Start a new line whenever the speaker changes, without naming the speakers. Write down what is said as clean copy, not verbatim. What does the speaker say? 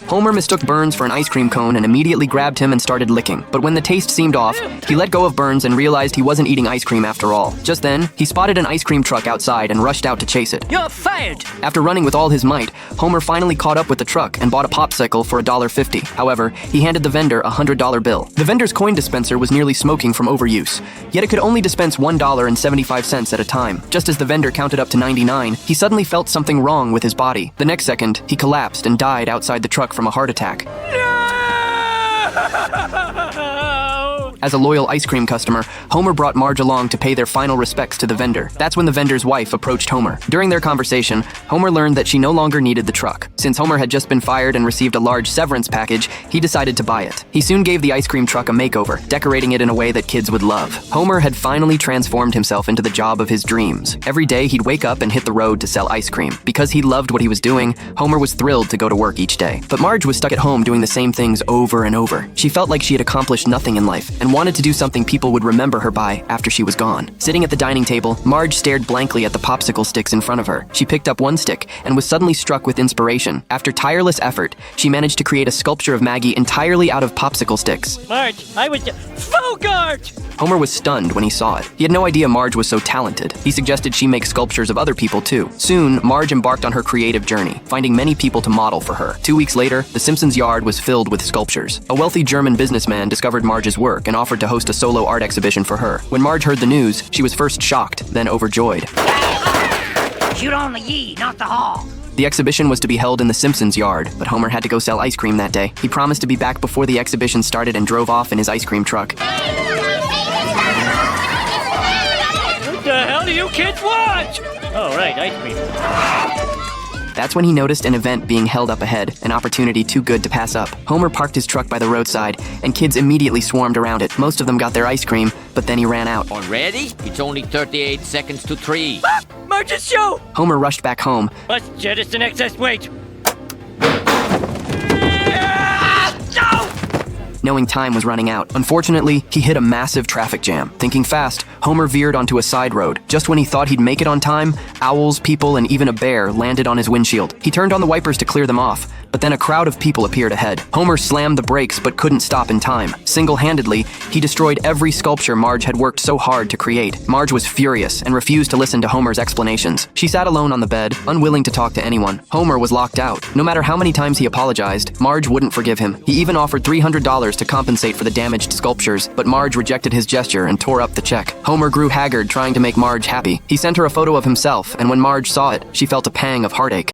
Homer mistook Burns for an ice cream cone and immediately grabbed him and started licking. But when the taste seemed off, he let go of Burns and realized he wasn't eating ice cream after all. Just then, he spotted an ice cream truck outside and rushed out to chase it.
You're fired!
After running with all his might, Homer finally caught up with the truck and bought a popsicle for $1.50. However, he handed the vendor a $100 bill. The vendor's coin dispenser was nearly smoking from overuse, yet it could only dispense $1.75 at a time. Just as the vendor counted up to 99, he suddenly felt something wrong with his body. The next second, he collapsed and died outside the truck from a heart attack. As a loyal ice cream customer, Homer brought Marge along to pay their final respects to the vendor. That's when the vendor's wife approached Homer. During their conversation, Homer learned that she no longer needed the truck. Since Homer had just been fired and received a large severance package, he decided to buy it. He soon gave the ice cream truck a makeover, decorating it in a way that kids would love. Homer had finally transformed himself into the job of his dreams. Every day, he'd wake up and hit the road to sell ice cream. Because he loved what he was doing, Homer was thrilled to go to work each day. But Marge was stuck at home doing the same things over and over. She felt like she had accomplished nothing in life and wanted to do something people would remember her by after she was gone. Sitting at the dining table, Marge stared blankly at the popsicle sticks in front of her. She picked up one stick and was suddenly struck with inspiration. After tireless effort, she managed to create a sculpture of Maggie entirely out of popsicle sticks.
Marge, I was... Fogart!
Homer was stunned when he saw it. He had no idea Marge was so talented. He suggested she make sculptures of other people too. Soon, Marge embarked on her creative journey, finding many people to model for her. 2 weeks later, the Simpsons' yard was filled with sculptures. A wealthy German businessman discovered Marge's work and offered to host a solo art exhibition for her. When Marge heard the news, she was first shocked, then overjoyed.
Shoot on the yee, not the haw.
The exhibition was to be held in the Simpsons' yard, but Homer had to go sell ice cream that day. He promised to be back before the exhibition started and drove off in his ice cream truck.
What the hell do you kids watch? Oh, right, ice cream.
That's when he noticed an event being held up ahead, an opportunity too good to pass up. Homer parked his truck by the roadside, and kids immediately swarmed around it. Most of them got their ice cream, but then he ran out.
Already? It's only 38 seconds to 3.
Ah! Marge's show!
Homer rushed back home.
Let's jettison excess weight.
Knowing time was running out. Unfortunately, he hit a massive traffic jam. Thinking fast, Homer veered onto a side road. Just when he thought he'd make it on time, owls, people, and even a bear landed on his windshield. He turned on the wipers to clear them off, but then a crowd of people appeared ahead. Homer slammed the brakes but couldn't stop in time. Single-handedly, he destroyed every sculpture Marge had worked so hard to create. Marge was furious and refused to listen to Homer's explanations. She sat alone on the bed, unwilling to talk to anyone. Homer was locked out. No matter how many times he apologized, Marge wouldn't forgive him. He even offered $300 to compensate for the damaged sculptures, but Marge rejected his gesture and tore up the check. Homer grew haggard trying to make Marge happy. He sent her a photo of himself, and when Marge saw it, she felt a pang of heartache.